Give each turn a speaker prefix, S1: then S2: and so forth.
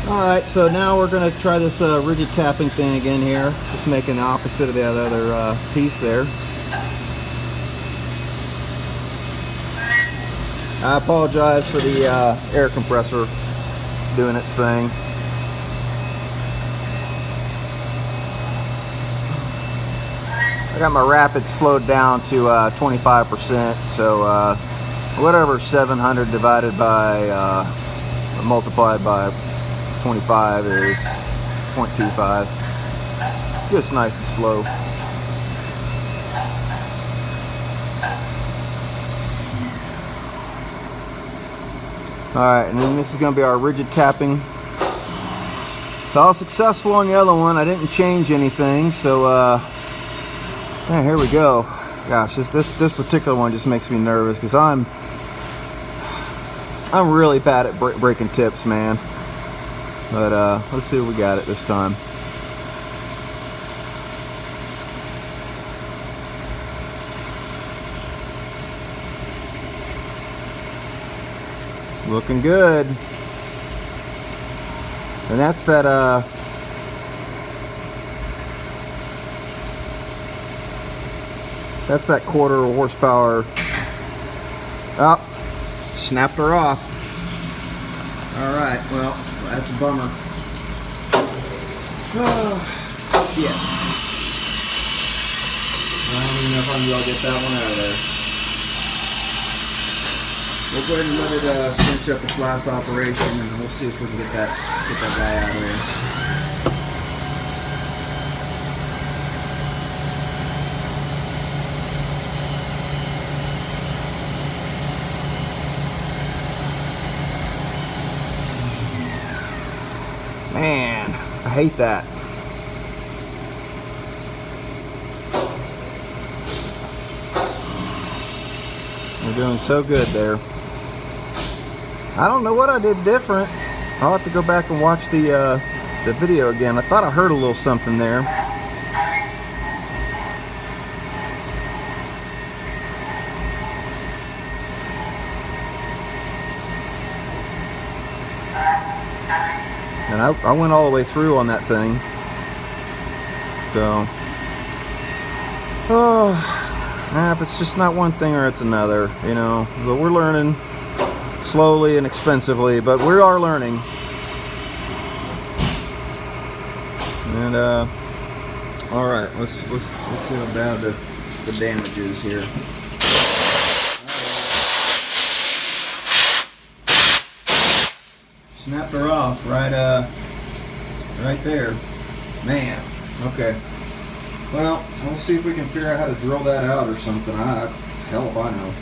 S1: Alright, so now we're going to try this rigid tapping thing again here. Just making the opposite of that other piece there. I apologize for the air compressor doing its thing. I got my rapid slowed down to 25%, so whatever 700 divided by multiplied by 25 is 0.25. Just nice and slow. Alright, and then this is going to be our rigid tapping. So I was successful on the other one. I didn't change anything, so yeah, here we go. Gosh, this particular one just makes me nervous because I'm really bad at breaking tips, man. But let's see if we got it this time. Looking good. And that's that quarter horsepower. Oh, snapped her off. Alright, well, that's a bummer. Oh, shit. I don't even know if I'm going to get that one out of there. We'll go ahead and let it finish up this last operation, and we'll see if we can get that guy out of there. Man, I hate that. We're doing so good there. I don't know what I did different. I'll have to go back and watch the video again. I thought I heard a little something there. And I went all the way through on that thing. So, if it's just not one thing or it's another, you know. But we're learning slowly and expensively, but we are learning. And all right, let's see how bad the damage is here. Snapped her off right there. Man, okay. Well, we'll see if we can figure out how to drill that out or something. Hell if I know.